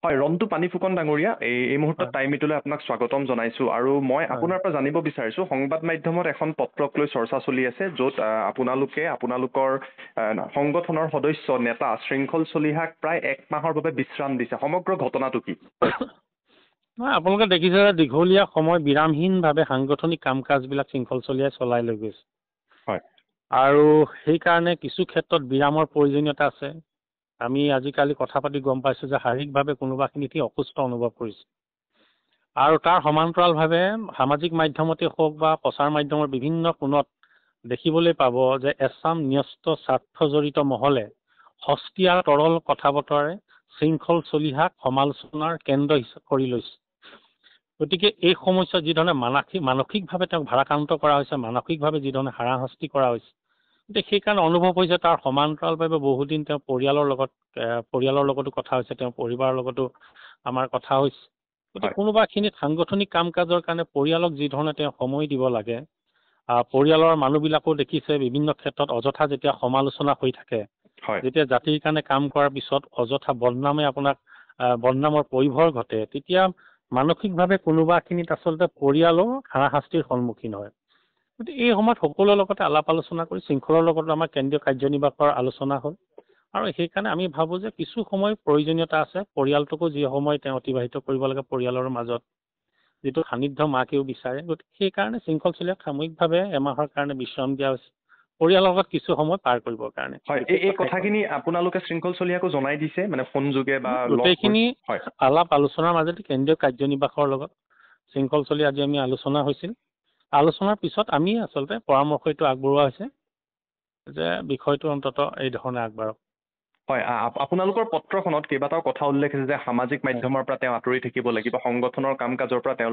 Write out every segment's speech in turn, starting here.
হয়, ৰন্তু পানী ফুকন ডাঙৰীয়া, এই মুহূৰ্তত হয় টাইম মিটলৈ আপোনাক স্বাগতম জনাইছো। আৰু মই হয় আপোনাৰ পৰা জানিব বিচাৰিছো, সংবাদ মাধ্যমত এখন পত্ৰক লৈ চৰ্চা চলি আছে, য'ত আপোনালোকৰ সংগঠনৰ সদস্য নেতা শৃংখল চলিহাক প্ৰায় 1 মাহৰ বাবে বিশ্ৰাম দিছে। সমগ্ৰ ঘটনাটো কি? নহয়, আপোনালোকে দেখিছে যে দীঘলীয়া সময় বিৰামহীনভাৱে সাংগঠনিক কাম কাজবিলাক শৃংখল চলিয়াই চলাই লৈ গৈছে। হয় আৰু সেইকাৰণে কিছু ক্ষেত্ৰত বিৰামৰ প্ৰয়োজনীয়তা আছে। আমি আজিকালি কথা পাতি গম পাইছোঁ যে শাৰীৰিকভাৱে কোনোবাখিনিত অসুস্থ অনুভৱ কৰিছে। আৰু তাৰ সমান্তৰালভাৱে সামাজিক মাধ্যমতে হওক বা প্ৰচাৰ মাধ্যমৰ বিভিন্ন কোণত দেখিবলৈ পাব যে এচাম ন্যস্ত স্বাৰ্থজড়িত মহলে সস্তীয়া তৰল কথা বতৰাৰে শৃংখল চলিহাক সমালোচনাৰ কেন্দ্ৰ কৰি লৈছে। গতিকে এই সমস্যা যিধৰণে মানসিকভাৱে তেওঁক ভাৰাক্ৰান্ত কৰা হৈছে, মানসিকভাৱে যিধৰণে হাৰাশাস্তি কৰা হৈছে, গতিকে সেইকাৰণে অনুভৱ হৈছে তাৰ সমান্তৰালভাৱে বহুদিন তেওঁ পৰিয়ালৰ লগতো কথা হৈছে, তেওঁৰ পৰিবাৰৰ লগতো আমাৰ কথা হৈছে। গতিকে হয় কোনোবাখিনিত সাংগঠনিক কাম কাজৰ কাৰণে পৰিয়ালক যিধৰণে তেওঁ সময় দিব লাগে, পৰিয়ালৰ মানুহবিলাকো দেখিছে বিভিন্ন ক্ষেত্ৰত অযথা যেতিয়া সমালোচনা হৈ থাকে, হয় যেতিয়া জাতিৰ কাৰণে কাম কৰাৰ পিছত অযথা বদনামৰ পৰিভৰ ঘটে, তেতিয়া মানসিকভাৱে কোনোবাখিনিত আচলতে পৰিয়ালো হাৰাশাস্তিৰ সন্মুখীন হয়। গতিকে এই সময়ত সকলোৰে লগতে আলাপ আলোচনা কৰি শৃংখলৰ লগতো আমাৰ কেন্দ্ৰীয় কাৰ্যনিৰ্বাহকৰ আলোচনা হ'ল। আৰু সেইকাৰণে আমি ভাবোঁ যে কিছু সময় প্ৰয়োজনীয়তা আছে, পৰিয়ালটোকো যি সময় তেওঁ অতিবাহিত কৰিব লাগে পৰিয়ালৰ মাজত, যিটো সান্নিধ্য মাকেও বিচাৰে। গতিকে সেইকাৰণে শৃংখল চলিহাক সাময়িকভাৱে এমাহৰ কাৰণে বিশ্ৰাম দিয়া হৈছে, পৰিয়ালৰ লগত কিছু সময় পাৰ কৰিবৰ কাৰণে। হয় এই কথাখিনি আপোনালোকে শৃংখল চলিহাকো জনাই দিছে, মানে ফোন যোগে বা লগ কৰি? গোটেইখিনি হয় আলাপ আলোচনাৰ মাজতে কেন্দ্ৰীয় কাৰ্যনিৰ্বাহকৰ লগত শৃংখল চলি আজি আমি আলোচনা হৈছিল। আলোচনাৰ পিছত আমি আচলতে পৰামৰ্শটো আগবঢ়োৱা হৈছে যে বিষয়টো অন্তত এই ধৰণে আগবাঢ়ক। হয়, আপোনালোকৰ পত্ৰখনত কেইবাটাও কথা উল্লেখ আছে যে সামাজিক মাধ্যমৰ পৰা তেওঁ আঁতৰি থাকিব লাগিব, সংগঠনৰ কাম কাজৰ পৰা তেওঁ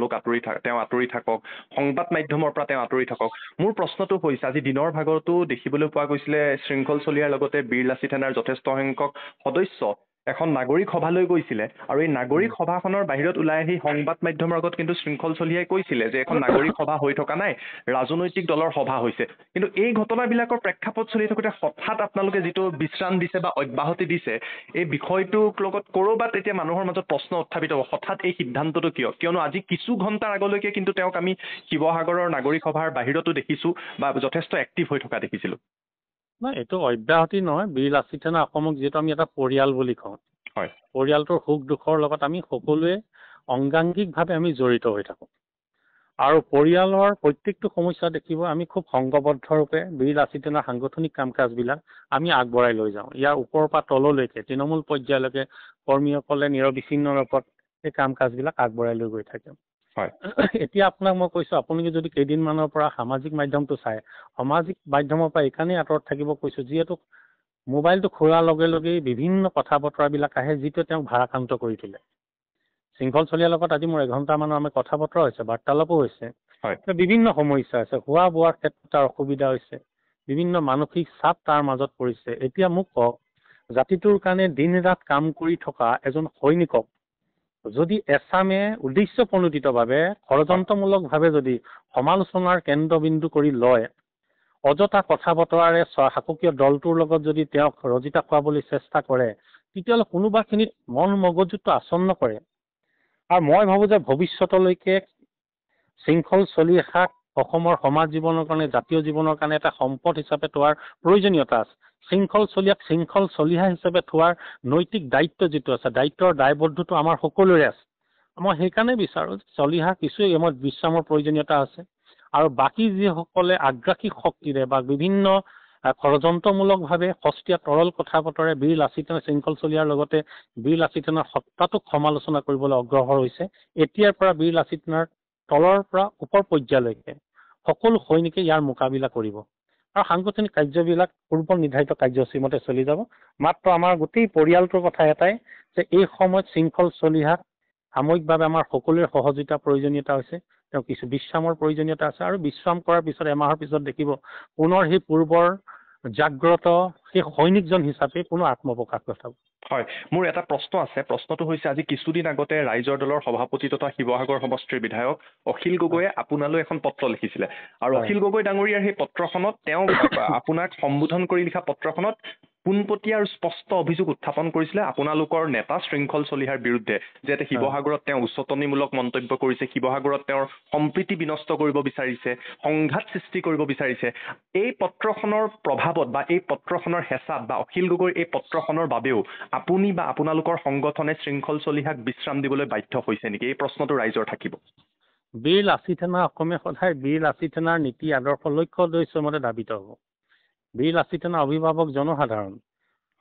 আঁতৰি থাকক, সংবাদ মাধ্যমৰ পৰা তেওঁ আঁতৰি থাকক। মোৰ প্ৰশ্নটো হৈছে, আজি দিনৰ ভাগতো দেখিবলৈ পোৱা গৈছিলে শৃংখল চলিহাৰ লগতে বীৰলাচি থানাৰ যথেষ্ট সংখ্যক সদস্য এখন নাগৰিক সভালৈ গৈছিলে, আৰু এই নাগৰিক সভাখনৰ বাহিৰত ওলাই আহি সংবাদ মাধ্যমৰ আগত কিন্তু শৃংখল চলিহাই কৈছিলে যে এখন নাগৰিক সভা হৈ থকা নাই, ৰাজনৈতিক দলৰ সভা হৈছে। কিন্তু এই ঘটনাবিলাকৰ প্ৰেক্ষাপট চলি থাকোঁতে হঠাৎ আপোনালোকে যিটো বিশ্ৰাম দিছে বা অব্যাহতি দিছে, এই বিষয়টোক লগত ক'ৰবাত এতিয়া মানুহৰ মাজত প্ৰশ্ন উত্থাপিত হ'ব, হঠাৎ এই সিদ্ধান্তটো কিয়? কিয়নো আজি কিছু ঘণ্টাৰ আগলৈকে কিন্তু তেওঁক আমি শিৱসাগৰৰ নাগৰিক সভাৰ বাহিৰতো দেখিছোঁ বা যথেষ্ট এক্টিভ হৈ থকা দেখিছিলোঁ। নাই, এইটো অব্যাহতি নহয়। বীৰলাচি থানা অসমক যিহেতু আমি এটা পৰিয়াল বুলি কওঁ, হয় পৰিয়ালটোৰ সুখ দুখৰ লগত আমি সকলোৱে অংগাংগিকভাৱে আমি জড়িত হৈ থাকোঁ। আৰু পৰিয়ালৰ প্ৰত্যেকটো সমস্যা দেখিব আমি খুব সংঘবদ্ধৰূপে বীৰলাচি থানাৰ সাংগঠনিক কাম কাজবিলাক আমি আগবঢ়াই লৈ যাওঁ। ইয়াৰ ওপৰৰ পৰা তললৈকে তৃণমূল পৰ্যায়লৈকে কৰ্মীসকলে নিৰবিচ্ছিন্ন ৰূপত এই কাম কাজবিলাক আগবঢ়াই লৈ গৈ থাকে। হয় এতিয়া আপোনাক মই কৈছোঁ, আপুনি যদি কেইদিনমানৰ পৰা সামাজিক মাধ্যমটো চায়, সামাজিক মাধ্যমৰ পৰা এইকাৰণেই আঁতৰত থাকিব কৈছোঁ, যিহেতু মোবাইলটো খোলাৰ লগে লগেই বিভিন্ন কথা বতৰাবিলাক আহে, যিটোৱে তেওঁক ভাৰাক্ৰান্ত কৰি তোলে। শৃংখল চলিহাৰ লগত আজি মোৰ এঘণ্টামানৰ আমাৰ কথা বতৰা হৈছে, বাৰ্তালাপো হৈছে। হয় বিভিন্ন সমস্যা আছে, খোৱা বোৱাৰ ক্ষেত্ৰত তাৰ অসুবিধা হৈছে, বিভিন্ন মানসিক চাপ তাৰ মাজত পৰিছে। এতিয়া মোক কওক, জাতিটোৰ কাৰণে দিন ৰাত কাম কৰি থকা এজন সৈনিকক যদি এচামে উদ্দেশ্যপ্ৰণোদিতভাৱে ষড়যন্ত্ৰমূলকভাৱে যদি সমালোচনাৰ কেন্দ্ৰবিন্দু কৰি লয়, অযথা কথা বতৰাৰে শাসকীয় দলটোৰ লগত যদি তেওঁক ৰজিতা খুৱাবলৈ চেষ্টা কৰে, তেতিয়াহ'লে কোনোবাখিনিত মন মগজুটো আচন্ন কৰে। আৰু মই ভাবোঁ যে ভৱিষ্যতলৈকে শৃংখল চলিহাক অসমৰ সমাজ জীৱনৰ কাৰণে, জাতীয় জীৱনৰ কাৰণে এটা সম্পদ হিচাপে থোৱাৰ প্ৰয়োজনীয়তা আছে। শৃংখল চলিহা হিচাপে থোৱাৰ নৈতিক দায়িত্ব যিটো আছে, দায়িত্বৰ দায়বদ্ধটো আমাৰ সকলোৰে আছে। মই সেইকাৰণে বিচাৰোঁ যে চলিহা কিছু এসময়ত বিশ্ৰামৰ প্ৰয়োজনীয়তা আছে, আৰু বাকী যিসকলে আগ্ৰাসী শক্তিৰে বা বিভিন্ন ষড়যন্ত্ৰমূলকভাৱে সস্তীয়া তৰল কথা বতৰে বীৰলাচি থানা শৃংখল চলিহাৰ লগতে বীৰলাচি থানাৰ সত্তাটোক সমালোচনা কৰিবলৈ অগ্ৰসৰ হৈছে, এতিয়াৰ পৰা বীৰলাচি থানাৰ তলৰ পৰা ওপৰ পৰ্যায়লৈকে সকলো সৈনিকে ইয়াৰ মোকাবিলা কৰিব, আৰু সাংগঠনিক কাৰ্যবিলাক পূৰ্ব নিৰ্ধাৰিত কাৰ্যসূচী মতে চলি যাব। মাত্ৰ আমাৰ গোটেই পৰিয়ালটোৰ কথা এটাই যে এই সময়ত শৃংখল চলিহাক সাময়িকভাৱে আমাৰ সকলোৰে সহযোগিতাৰ প্ৰয়োজনীয়তা হৈছে, তেওঁ কিছু বিশ্ৰামৰ প্ৰয়োজনীয়তা আছে, আৰু বিশ্ৰাম কৰাৰ পিছত এমাহৰ পিছত দেখিব পুনৰ সেই পূৰ্বৰ জাগ্ৰত সেই সৈনিকজন হিচাপে পুনৰ আত্মপ্ৰকাশ ঘটাব। হয়, মোৰ এটা প্ৰশ্ন আছে। প্ৰশ্নটো হৈছে আজি কিছুদিন আগতে ৰাইজৰ দলৰ সভাপতি তথা শিৱসাগৰ সমষ্টিৰ বিধায়ক অখিল হয় গগৈয়ে আপোনালৈ এখন পত্ৰ লিখিছিলে আৰু হয় অখিল গগৈ ডাঙৰীয়াৰ সেই পত্ৰখনত তেওঁ আপোনাক সম্বোধন কৰি লিখা পত্ৰখনত পোনপটীয়া আৰু স্পষ্ট অভিযোগ উত্থাপন কৰিছিলে আপোনালোকৰ নেতা শৃংখল চলিহাৰ বিৰুদ্ধে যে হয় শিৱসাগৰত তেওঁ উচতনিমূলক মন্তব্য কৰিছে, শিৱসাগৰত তেওঁৰ সম্প্ৰীতি বিনষ্ট কৰিব বিচাৰিছে, সংঘাত সৃষ্টি কৰিব বিচাৰিছে। এই পত্ৰখনৰ প্ৰভাৱত বা এই পত্ৰখনৰ হেঁচাত বা অখিল গগৈৰ এই পত্ৰখনৰ বাবেও আপুনি বা আপোনালোকৰ সংগঠনে শৃংখল চলিহাক বিশ্ৰাম দিবলৈ বাধ্য হৈছে নেকি? এই প্ৰশ্নটো ৰাইজৰ থাকিব। বীৰ লাচিত সেনা অসমীয়া সদায় বীৰ লাচিত সেনাৰ নীতি আদৰ্শ লক্ষ্য উদ্দেশ্যৰ মতে ধাবিত হ'ব। বীৰ লাচিত সেনাৰ অভিভাৱক জনসাধাৰণ।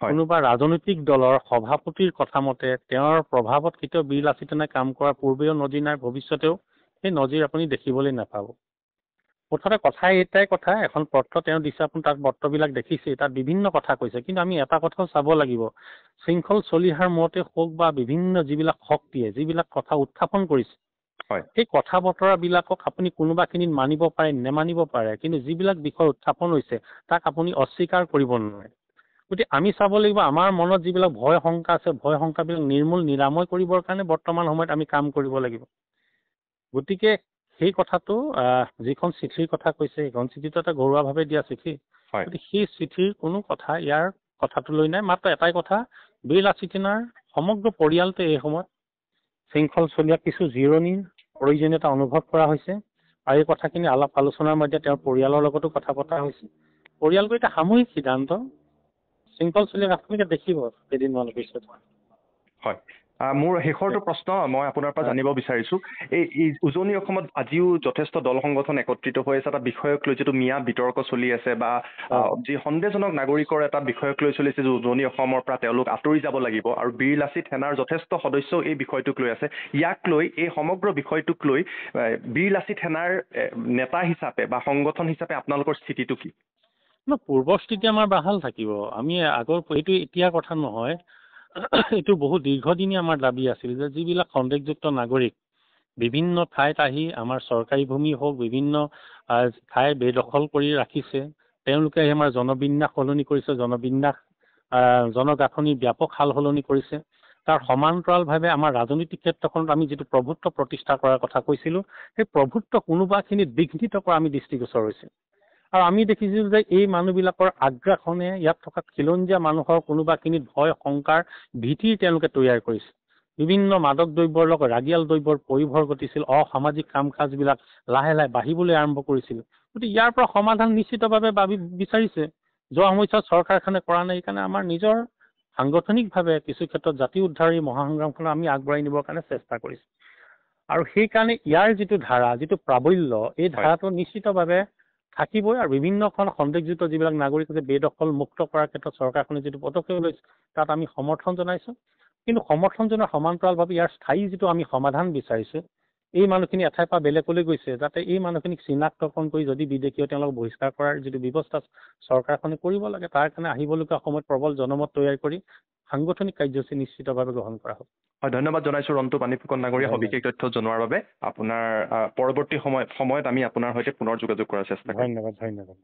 হয় কোনোবা ৰাজনৈতিক দলৰ সভাপতিৰ কথা মতে তেওঁৰ প্ৰভাৱত কেতিয়াও বীৰ লাচিত সেনাই কাম কৰাৰ পূৰ্বেও নজিৰ নাই, ভৱিষ্যতেও সেই নজিৰ আপুনি দেখিবলৈ নাপাব। মুঠতে কথা এটাই কথা, এখন পত্ৰ তেওঁ দিছে, আপুনি তাত পত্ৰবিলাক দেখিছে, তাত বিভিন্ন কথা কৈছে, কিন্তু আমি এটা কথাও চাব লাগিব, শৃংখল চলিহাৰ মতে হওক বা বিভিন্ন যিবিলাক শক্তিয়ে যিবিলাক কথা উত্থাপন কৰিছে, হয় সেই কথা বতৰাবিলাকক আপুনি কোনোবাখিনিত মানিব পাৰে, নেমানিব পাৰে, কিন্তু যিবিলাক বিষয় উত্থাপন হৈছে তাক আপুনি অস্বীকাৰ কৰিব নোৱাৰে। গতিকে আমি চাব লাগিব আমাৰ মনত যিবিলাক ভয় শংকা আছে, ভয় শংকাবিলাক নিৰাময় কৰিবৰ কাৰণে বৰ্তমান সময়ত আমি কাম কৰিব লাগিব। গতিকে সেই কথাটো যিখন চিঠিৰ কথা কৈছে, সেইখন চিঠিটো এটা ঘৰুৱাভাৱে দিয়া চিঠি। হয় গতিকে সেই চিঠিৰ কোনো কথা ইয়াৰ কথাটো লৈ নাই, মাত্ৰ এটাই কথা, বীৰ লাচিত সেনাৰ সমগ্ৰ পৰিয়ালটো এই সময়ত শৃংখল চলিয়া কিছু জিৰণিৰ প্ৰয়োজনীয়তা অনুভৱ কৰা হৈছে আৰু এই কথাখিনি আলাপ আলোচনাৰ মাজতে তেওঁৰ পৰিয়ালৰ লগতো কথা পতা হৈছে। পৰিয়ালটো এটা সামূহিক সিদ্ধান্ত, শৃংখল চলিয়াক আপোনালোকে দেখিব কেইদিনমানৰ পিছত। হয় মোৰ শেষৰটো প্ৰশ্ন মই আপোনাৰ পৰা জানিব বিচাৰিছোঁ, এই উজনি অসমত আজিও যথেষ্ট দল সংগঠন একত্ৰিত হৈ আছে এটা বিষয়ক লৈ, যিটো মিয়া বিতৰ্ক চলি আছে বা যি সন্দেহজনক নাগৰিকৰ এটা বিষয়ক লৈ চলিছে যে উজনি অসমৰ পৰা তেওঁলোক আঁতৰি যাব লাগিব আৰু বীৰ লাচিত সেনাৰ যথেষ্ট সদস্যও এই বিষয়টোক লৈ আছে। ইয়াক লৈ, এই সমগ্ৰ বিষয়টোক লৈ বীৰ লাচিত সেনাৰ নেতা হিচাপে বা সংগঠন হিচাপে আপোনালোকৰ স্থিতিটো কি? পূৰ্বৰ স্থিতি আমাৰ বাহাল থাকিব। আমি আগৰ এইটো এতিয়াৰ কথা নহয়, এইটো বহুত দীৰ্ঘদিনীয়া আমাৰ দাবী আছিল যে যিবিলাক সন্দেহযুক্ত নাগৰিক বিভিন্ন ঠাইত আহি আমাৰ চৰকাৰী ভূমি হওক বিভিন্ন ঠাই বেদখল কৰি ৰাখিছে, তেওঁলোকে আহি আমাৰ জনবিন্যাস সলনি কৰিছে, জনগাঁথনি ব্যাপক সাল সলনি কৰিছে। তাৰ সমান্তৰালভাৱে আমাৰ ৰাজনৈতিক ক্ষেত্ৰখনত আমি যিটো প্ৰভুত্ব প্ৰতিষ্ঠা কৰাৰ কথা কৈছিলোঁ, সেই প্ৰভুত্ব কোনোবাখিনি বিঘ্নিত কৰা আমি দৃষ্টিগোচৰ হৈছে। আৰু আমি দেখিছোঁ যে এই মানুহবিলাকৰ আগ্ৰাসনে ইয়াত থকা খিলঞ্জীয়া মানুহৰ কোনোবাখিনিত ভয় শংকাৰ ভীতিৰ তেওঁলোকে তৈয়াৰ কৰিছে। বিভিন্ন মাদক দ্ৰব্যৰ লগত ৰাগিয়াল দ্ৰব্যৰ পৰিভৰ ঘটিছিল, অসামাজিক কাম কাজবিলাক লাহে লাহে বাঢ়িবলৈ আৰম্ভ কৰিছিল। গতিকে ইয়াৰ পৰা সমাধান নিশ্চিতভাৱে বিচাৰিছে। যোৱা সময়ছোৱাত চৰকাৰখনে কৰা নাই, সেইকাৰণে আমাৰ নিজৰ সাংগঠনিকভাৱে কিছু ক্ষেত্ৰত জাতি উদ্ধাৰ এই মহাসংগ্ৰামখনক আমি আগবঢ়াই নিবৰ কাৰণে চেষ্টা কৰিছোঁ। আৰু সেইকাৰণে ইয়াৰ যিটো ধাৰা, যিটো প্ৰাবল্য, এই ধাৰাটো নিশ্চিতভাৱে থাকিবই। আৰু বিভিন্নখন সন্দেহযুক্ত যিবিলাক নাগৰিক আছে বেদখল মুক্ত কৰাৰ ক্ষেত্ৰত চৰকাৰখনে যিটো পদক্ষেপ লৈছে তাত আমি সমৰ্থন জনাইছোঁ। কিন্তু সমৰ্থন জনোৱাৰ সমান্তৰালভাৱে ইয়াৰ স্থায়ী যিটো আমি সমাধান বিচাৰিছোঁ, এই মানুহখিনি এঠাইৰ পৰা বেলেগলৈ গৈছে, যাতে এই মানুহখিনিক চিনাক্তকৰণ কৰি যদি বিদেশীয় তেওঁলোকক বহিষ্কাৰ কৰাৰ যিটো ব্যৱস্থা চৰকাৰখনে কৰিব লাগে, তাৰ কাৰণে আহিবলগীয়া সময়ত প্ৰবল জনমত তৈয়াৰ কৰি সাংগঠনিক কাৰ্যসূচী নিশ্চিতভাৱে গ্ৰহণ কৰা হ'ব। হয়, ধন্যবাদ জনাইছোঁ ৰন্তু পানীফুকন ডাঙৰীয়া সবিশেষ তথ্য জনোৱাৰ বাবে। আপোনাৰ পৰৱৰ্তী সময়ত আমি আপোনাৰ সৈতে পুনৰ যোগাযোগ কৰাৰ চেষ্টা কৰিম। ধন্যবাদ।